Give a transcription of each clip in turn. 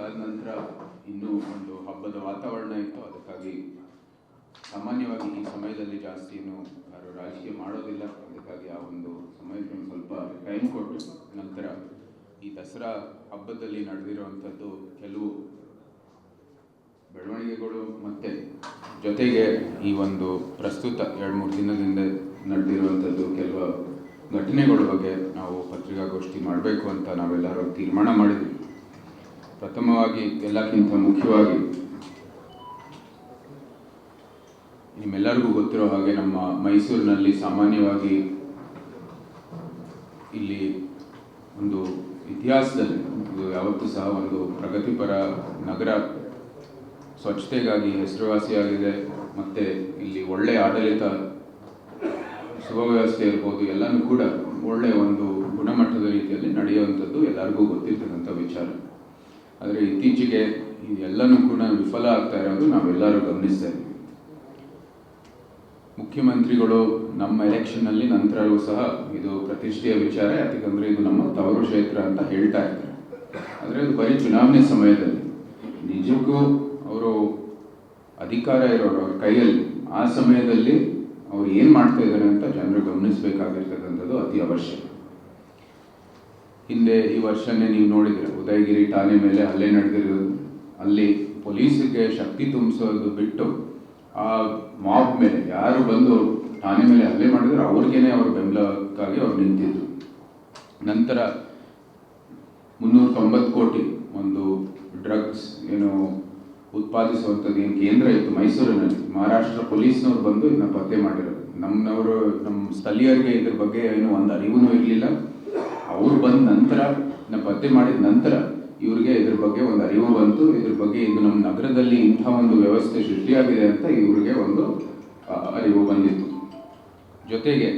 ಅದಾದ ನಂತರ ಇನ್ನೂ ಒಂದು ಹಬ್ಬದ ವಾತಾವರಣ ಇತ್ತು. ಅದಕ್ಕಾಗಿ ಸಾಮಾನ್ಯವಾಗಿ ಈ ಸಮಯದಲ್ಲಿ ಜಾಸ್ತಿ ಯಾರು ರಾಜಕೀಯ ಮಾಡೋದಿಲ್ಲ. ಅದಕ್ಕಾಗಿ ಆ ಒಂದು ಸಮಯಕ್ಕೆ ಸ್ವಲ್ಪ ಟೈಮ್ ಕೊಟ್ಟು ನಂತರ ಈ ದಸರಾ ಹಬ್ಬದಲ್ಲಿ ನಡೆದಿರುವಂಥದ್ದು ಕೆಲವು ಬೆಳವಣಿಗೆಗಳು ಮತ್ತು ಜೊತೆಗೆ ಈ ಒಂದು ಪ್ರಸ್ತುತ 2-3 ದಿನದಿಂದ ನಡೆದಿರುವಂಥದ್ದು ಕೆಲವು ಘಟನೆಗಳ ಬಗ್ಗೆ ನಾವು ಪತ್ರಿಕಾಗೋಷ್ಠಿ ಮಾಡಬೇಕು ಅಂತ ನಾವೆಲ್ಲರೂ ತೀರ್ಮಾನ ಮಾಡಿದ್ವಿ. ಪ್ರಥಮವಾಗಿ ಎಲ್ಲಕ್ಕಿಂತ ಮುಖ್ಯವಾಗಿ ನಿಮ್ಮೆಲ್ಲರಿಗೂ ಗೊತ್ತಿರೋ ಹಾಗೆ ನಮ್ಮ ಮೈಸೂರಿನಲ್ಲಿ ಸಾಮಾನ್ಯವಾಗಿ ಇಲ್ಲಿ ಒಂದು ಇತಿಹಾಸದಲ್ಲಿ ಯಾವತ್ತೂ ಸಹ ಒಂದು ಪ್ರಗತಿಪರ ನಗರ, ಸ್ವಚ್ಛತೆಗಾಗಿ ಹೆಸರುವಾಸಿಯಾಗಿದೆ. ಮತ್ತು ಇಲ್ಲಿ ಒಳ್ಳೆಯ ಆಡಳಿತ, ಸುವ್ಯವಸ್ಥೆ ಇರ್ಬೋದು, ಎಲ್ಲನೂ ಕೂಡ ಒಳ್ಳೆಯ ಒಂದು ಗುಣಮಟ್ಟದ ರೀತಿಯಲ್ಲಿ ನಡೆಯುವಂಥದ್ದು ಎಲ್ಲರಿಗೂ ಗೊತ್ತಿರ್ತಕ್ಕಂಥ ವಿಚಾರ. ಆದರೆ ಇತ್ತೀಚೆಗೆ ಎಲ್ಲನೂ ಕೂಡ ವಿಫಲ ಆಗ್ತಾ ಇರೋದು ನಾವೆಲ್ಲರೂ ಗಮನಿಸ್ತಾ ಇದ್ದೀವಿ. ಮುಖ್ಯಮಂತ್ರಿಗಳು ನಮ್ಮ ಎಲೆಕ್ಷನ್ನಲ್ಲಿ ನಂತರವೂ ಸಹ ಇದು ಪ್ರತಿಷ್ಠೆಯ ವಿಚಾರ, ಯಾಕಂದರೆ ಇದು ನಮ್ಮ ತವರು ಕ್ಷೇತ್ರ ಅಂತ ಹೇಳ್ತಾ ಇದ್ದಾರೆ. ಆದರೆ ಅದು ಬರೀ ಚುನಾವಣೆ ಸಮಯದಲ್ಲಿ ನಿಜಕ್ಕೂ ಅವರು ಅಧಿಕಾರ ಇರೋರು ಅವ್ರ ಕೈಯಲ್ಲಿ ಆ ಸಮಯದಲ್ಲಿ ಅವ್ರು ಏನು ಮಾಡ್ತಾ ಇದ್ದಾರೆ ಅಂತ ಜನರು ಗಮನಿಸಬೇಕಾಗಿರ್ತಕ್ಕಂಥದ್ದು ಅತಿ ಅವಶ್ಯಕ. ಹಿಂದೆ ಈ ವರ್ಷನೇ ನೀವು ನೋಡಿದ್ರೆ ಉದಯಗಿರಿ ಠಾಣೆ ಮೇಲೆ ಹಲ್ಲೆ ನಡೆದಿರೋದು, ಅಲ್ಲಿ ಪೊಲೀಸರಿಗೆ ಶಕ್ತಿ ತುಂಬಿಸೋದು ಬಿಟ್ಟು ಆ ಮಾಬ್ ಮೇಲೆ ಯಾರು ಬಂದು ಠಾಣೆ ಮೇಲೆ ಹಲ್ಲೆ ಮಾಡಿದ್ರು ಅವ್ರಿಗೇನೆ ಅವ್ರ ಬೆಂಬಲಕ್ಕಾಗಿ ಅವ್ರು ನಿಂತಿದ್ರು. ನಂತರ 390 ಕೋಟಿ ಒಂದು ಡ್ರಗ್ಸ್ ಉತ್ಪಾದಿಸುವಂಥದ್ದು ಏನು ಕೇಂದ್ರ ಇತ್ತು ಮೈಸೂರಿನಲ್ಲಿ, ಮಹಾರಾಷ್ಟ್ರ ಪೊಲೀಸ್ನವ್ರು ಬಂದು ಇದನ್ನ ಪತ್ತೆ ಮಾಡಿರೋದು. ನಮ್ಮ ಸ್ಥಳೀಯರಿಗೆ ಇದ್ರ ಬಗ್ಗೆ ಒಂದು ಅರಿವು ಇರಲಿಲ್ಲ. ಅವ್ರು ಬಂದ ನಂತರ ಪತ್ತೆ ಮಾಡಿದ ನಂತರ ಇವ್ರಿಗೆ ಇದ್ರ ಬಗ್ಗೆ ಒಂದು ಅರಿವು ಬಂತು. ಇದ್ರ ಬಗ್ಗೆ ಇದು ನಮ್ಮ ನಗರದಲ್ಲಿ ಇಂಥ ಒಂದು ವ್ಯವಸ್ಥೆ ಸೃಷ್ಟಿಯಾಗಿದೆ ಅಂತ ಇವ್ರಿಗೆ ಒಂದು ಅರಿವು ಬಂದಿತ್ತು. ಜೊತೆಗೆ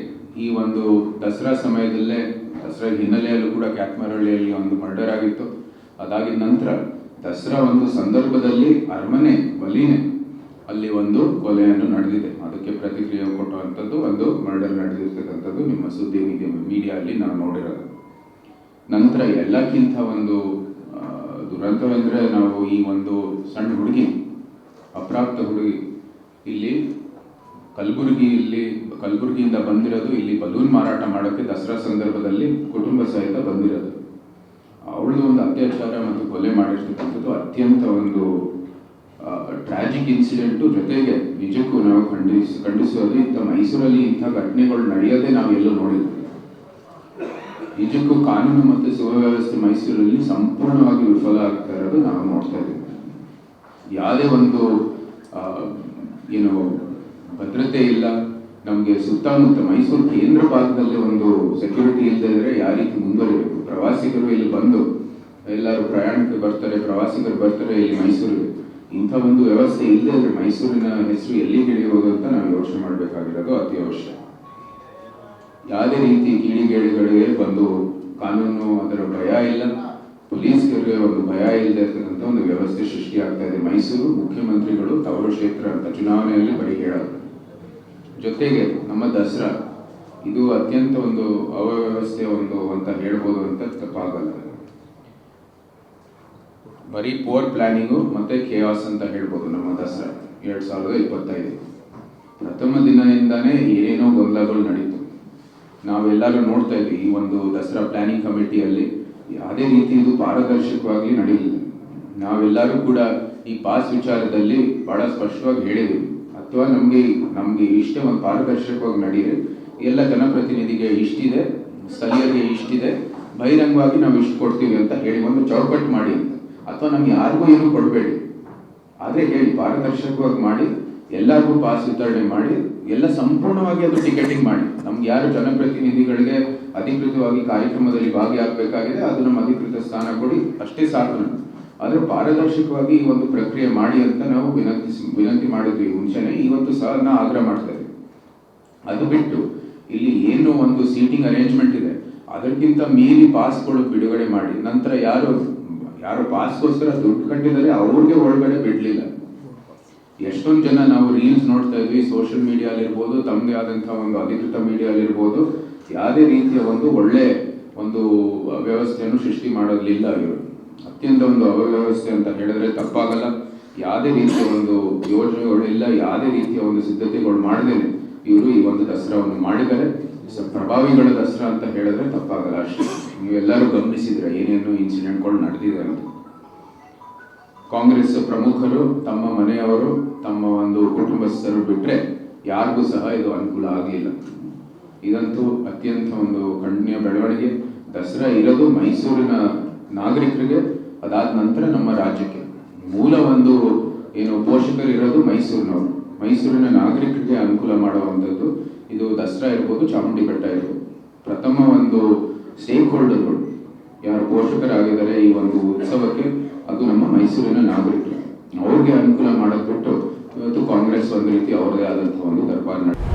ಈ ಒಂದು ದಸರಾ ಸಮಯದಲ್ಲೇ, ದಸರಾ ಹಿನ್ನೆಲೆಯಲ್ಲೂ ಕೂಡ ಕ್ಯಾತ್ಮಾರಳ್ಳಿಯಲ್ಲಿ ಒಂದು ಮರ್ಡರ್ ಆಗಿತ್ತು. ಅದಾಗಿದ ನಂತರ ದಸರಾ ಒಂದು ಸಂದರ್ಭದಲ್ಲಿ ಅರಮನೆ ಬಲಿನೇ ಅಲ್ಲಿ ಒಂದು ಕೊಲೆಯನ್ನು ನಡೆದಿದೆ. ಅದಕ್ಕೆ ಪ್ರತಿಕ್ರಿಯೆ ಕೊಟ್ಟುವಂಥದ್ದು ಒಂದು ಮರ್ಡರ್ ನಡೆದಿರ್ತಕ್ಕಂಥದ್ದು ನಿಮ್ಮ ಸುದ್ದಿ ಮೀಡಿಯಲ್ಲಿ ನಾವು ನೋಡಿರೋದು. ನಂತರ ಎಲ್ಲಕ್ಕಿಂತ ಒಂದು ದುರಂತವೆಂದರೆ ನಾವು ಈ ಒಂದು ಸಣ್ಣ ಹುಡುಗಿ, ಅಪ್ರಾಪ್ತ ಹುಡುಗಿ ಇಲ್ಲಿ ಕಲಬುರಗಿಯಿಂದ ಬಂದಿರೋದು, ಇಲ್ಲಿ ಬಲೂನ್ ಮಾರಾಟ ಮಾಡೋಕ್ಕೆ ದಸರಾ ಸಂದರ್ಭದಲ್ಲಿ ಕುಟುಂಬ ಸಹಿತ ಬಂದಿರೋದು. ಅವಳದು ಒಂದು ಅತ್ಯಾಚಾರ ಮತ್ತು ಕೊಲೆ ಮಾಡಿರ್ತಕ್ಕಂಥದ್ದು ಅತ್ಯಂತ ಒಂದು ಟ್ರಾಜಿಕ್ ಇನ್ಸಿಡೆಂಟು. ಜೊತೆಗೆ ನಿಜಕ್ಕೂ ನಾವು ಖಂಡಿಸೋದು ಇಂಥ ಮೈಸೂರಲ್ಲಿ ಇಂಥ ಘಟನೆಗಳು ನಡೆಯೋದೇ ನಾವು ಎಲ್ಲೂ ನೋಡಿದ್ವಿ. ನಿಜಕ್ಕೂ ಕಾನೂನು ಮತ್ತು ಸುವ್ಯವಸ್ಥೆ ಮೈಸೂರಲ್ಲಿ ಸಂಪೂರ್ಣವಾಗಿ ವಿಫಲ ಆಗ್ತಾ ಇರೋದು ನಾವು ನೋಡ್ತಾ ಇದ್ದೀವಿ. ಯಾವುದೇ ಒಂದು ಭದ್ರತೆ ಇಲ್ಲ. ನಮಗೆ ಸುತ್ತಮುತ್ತ ಮೈಸೂರು ಕೇಂದ್ರ ಭಾಗದಲ್ಲಿ ಒಂದು ಸೆಕ್ಯೂರಿಟಿ ಇಲ್ಲದೆ ಇದ್ರೆ ಯಾವ ರೀತಿ ಮುಂದುವರಿಬೇಕು? ಪ್ರವಾಸಿಗರು ಇಲ್ಲಿ ಬಂದು ಎಲ್ಲರೂ ಪ್ರಯಾಣಕ್ಕೆ ಬರ್ತಾರೆ, ಪ್ರವಾಸಿಗರು ಬರ್ತಾರೆ ಇಲ್ಲಿ ಮೈಸೂರಿಗೆ. ಇಂಥ ಒಂದು ವ್ಯವಸ್ಥೆ ಇಲ್ಲದೆ ಇದ್ರೆ ಮೈಸೂರಿನ ಹೆಸರು ಎಲ್ಲಿಗೆ ಇಳಿಯೋದು ಅಂತ ನಾವು ಯೋಚನೆ ಮಾಡಬೇಕಾಗಿರೋದು ಅತಿ ಅವಶ್ಯ. ಯಾವುದೇ ರೀತಿ ಕಿಡಿಗೇಡಿಗಳಿಗೆ ಬಂದು ಕಾನೂನು ಅದರ ಭಯ ಇಲ್ಲ, ಪೊಲೀಸರಿಗೆ ಒಂದು ಭಯ ಇಲ್ಲದೆ ಇರ್ತಕ್ಕಂಥ ಒಂದು ವ್ಯವಸ್ಥೆ ಸೃಷ್ಟಿಯಾಗ್ತಾ ಇದೆ. ಮೈಸೂರು ಮುಖ್ಯಮಂತ್ರಿಗಳು ತವರು ಕ್ಷೇತ್ರ ಅಂತ ಚುನಾವಣೆಯಲ್ಲಿ ಬರೀ ಹೇಳೋದು. ಜೊತೆಗೆ ನಮ್ಮ ದಸರಾ ಇದು ಅತ್ಯಂತ ಒಂದು ಅವ್ಯವಸ್ಥೆ ಅಂತ ಹೇಳ್ಬೋದು ಅಂತ ತಪ್ಪಾಗಲ್ಲ. ಬರೀ ಪೋರ್ ಪ್ಲಾನಿಂಗು ಮತ್ತು ಖೇಯಾಸ್ ಅಂತ ಹೇಳ್ಬೋದು ನಮ್ಮ ದಸರಾ 2025. ಪ್ರಥಮ ದಿನದಿಂದಾನೇ ಏನೇನೋ ಗೊಂದಲಗಳು ನಡೀತು. ನಾವೆಲ್ಲರೂ ನೋಡ್ತಾ ಇದ್ವಿ ಈ ಒಂದು ದಸರಾ ಪ್ಲಾನಿಂಗ್ ಕಮಿಟಿಯಲ್ಲಿ ಯಾವುದೇ ರೀತಿ ಇದು ಪಾರದರ್ಶಕವಾಗಿ ನಡೆಯಲಿಲ್ಲ. ನಾವೆಲ್ಲರೂ ಕೂಡ ಈ ಪಾಸ್ ವಿಚಾರದಲ್ಲಿ ಬಹಳ ಸ್ಪಷ್ಟವಾಗಿ ಹೇಳಿದ್ವಿ. ಅಥವಾ ನಮಗೆ ಇಷ್ಟೇ ಒಂದು ಪಾರದರ್ಶಕವಾಗಿ ನಡೆಯಿರಿ, ಎಲ್ಲ ಜನಪ್ರತಿನಿಧಿಗೆ ಇಷ್ಟಿದೆ, ಸ್ಥಳೀಯರಿಗೆ ಇಷ್ಟಿದೆ, ಬಹಿರಂಗವಾಗಿ ನಾವು ಇಷ್ಟು ಕೊಡ್ತೀವಿ ಅಂತ ಹೇಳಿ ಒಂದು ಚೌಕಟ್ಟು ಮಾಡಿ ಅಂತ. ಅಥವಾ ನಮ್ಗೆ ಯಾರಿಗೂ ಏನು ಕೊಡಬೇಡಿ, ಆದರೆ ಹೇಳಿ ಪಾರದರ್ಶಕವಾಗಿ ಮಾಡಿ, ಎಲ್ಲರಿಗೂ ಪಾಸ್ ವಿತರಣೆ ಮಾಡಿ, ಎಲ್ಲ ಸಂಪೂರ್ಣವಾಗಿ ಅದು ಟಿಕೆಟಿಂಗ್ ಮಾಡಿ. ನಮ್ಗೆ ಯಾರು ಜನಪ್ರತಿನಿಧಿಗಳಿಗೆ ಅಧಿಕೃತವಾಗಿ ಕಾರ್ಯಕ್ರಮದಲ್ಲಿ ಭಾಗಿಯಾಗಬೇಕಾಗಿದೆ ಅದು ನಮ್ಮ ಅಧಿಕೃತ ಸ್ಥಾನ ಕೊಡಿ, ಅಷ್ಟೇ ಸಾಕು. ಆದರೆ ಪಾರದರ್ಶಕವಾಗಿ ಈ ಒಂದು ಪ್ರಕ್ರಿಯೆ ಮಾಡಿ ಅಂತ ನಾವು ವಿನಂತಿ ಮಾಡಿದ್ವಿ ಮುಂಚೆನೆ. ಇವತ್ತು ಸಹ ನಾವು ಆಗ್ರಹ ಮಾಡ್ತಾ ಇದ್ವಿ. ಅದು ಬಿಟ್ಟು ಇಲ್ಲಿ ಏನು ಒಂದು ಸೀಟಿಂಗ್ ಅರೇಂಜ್ಮೆಂಟ್ ಇದೆ ಅದಕ್ಕಿಂತ ಮೀರಿ ಪಾಸ್ಗಳು ಬಿಡುಗಡೆ ಮಾಡಿ ನಂತರ ಯಾರು ಪಾಸ್ಗೋಸ್ಕರ ದುಡ್ಡು ಕಟ್ಟಿದರೆ ಅವ್ರಿಗೆ ಒಳಗಡೆ ಬಿಡಲಿಲ್ಲ. ಎಷ್ಟೊಂದು ಜನ ನಾವು ರೀಲ್ಸ್ ನೋಡ್ತಾ ಇದ್ವಿ, ಸೋಷಿಯಲ್ ಮೀಡಿಯಾಲಿರ್ಬೋದು, ತಮ್ಮದೇ ಆದಂಥ ಒಂದು ಅಧಿಕೃತ ಮೀಡಿಯಾಲಿರ್ಬೋದು, ಯಾವುದೇ ರೀತಿಯ ಒಂದು ಒಳ್ಳೆ ಒಂದು ವ್ಯವಸ್ಥೆಯನ್ನು ಸೃಷ್ಟಿ ಮಾಡೋದಿಲ್ಲ ಇವರು. ಅತ್ಯಂತ ಒಂದು ಅವ್ಯವಸ್ಥೆ ಅಂತ ಹೇಳಿದ್ರೆ ತಪ್ಪಾಗಲ್ಲ. ಯಾವುದೇ ರೀತಿಯ ಒಂದು ಯೋಜನೆಗಳಿಲ್ಲ, ಯಾವುದೇ ರೀತಿಯ ಒಂದು ಸಿದ್ಧತೆಗಳು ಮಾಡದೇನೆ ಇವರು ಈ ಒಂದು ದಸರಾವನ್ನು ಮಾಡಿದ್ದಾರೆ. ಪ್ರಭಾವಿಗಳ ದಸರಾ ಅಂತ ಹೇಳಿದ್ರೆ ತಪ್ಪಾಗಲ್ಲ ಅಷ್ಟೇ. ನೀವೆಲ್ಲರೂ ಗಮನಿಸಿದ್ರೆ ಏನೇನು ಇನ್ಸಿಡೆಂಟ್ಗಳು ನಡೆದಿದೆ ಅಂತ. ಕಾಂಗ್ರೆಸ್ ಪ್ರಮುಖರು, ತಮ್ಮ ಮನೆಯವರು, ತಮ್ಮ ಒಂದು ಕುಟುಂಬಸ್ಥರು ಬಿಟ್ಟರೆ ಯಾರಿಗೂ ಸಹ ಇದು ಅನುಕೂಲ ಆಗಲಿಲ್ಲ. ಇದಂತೂ ಅತ್ಯಂತ ಒಂದು ಖಂಡನೀಯ ಬೆಳವಣಿಗೆ. ದಸರಾ ಇರೋದು ಮೈಸೂರಿನ ನಾಗರಿಕರಿಗೆ, ಅದಾದ ನಂತರ ನಮ್ಮ ರಾಜ್ಯಕ್ಕೆ. ಮೂಲ ಒಂದು ಏನು ಪೋಷಕರು ಇರೋದು ಮೈಸೂರಿನವರು, ಮೈಸೂರಿನ ನಾಗರಿಕರಿಗೆ ಅನುಕೂಲ ಮಾಡುವಂಥದ್ದು ಇದು ದಸರಾ ಇರ್ಬೋದು, ಚಾಮುಂಡಿ ಬೆಟ್ಟ ಇರ್ಬೋದು. ಪ್ರಥಮ ಒಂದು ಸ್ಟೇಕ್ ಹೋಲ್ಡರ್ಗಳು ಯಾರು ಪೋಷಕರಾಗಿದ್ದಾರೆ ಈ ಒಂದು ಉತ್ಸವಕ್ಕೆ, ಅದು ನಮ್ಮ ಮೈಸೂರಿನ ನಾಗರಿಕರು. ಅವ್ರಿಗೆ ಅನುಕೂಲ ಮಾಡೋದು ಬಿಟ್ಟು ಇವತ್ತು ಕಾಂಗ್ರೆಸ್ ಒಂದು ರೀತಿ ಅವ್ರದೇ ಆದಂತಹ ಒಂದು ದರ್ಬಾರ್ ನಡೆಸಿದೆ.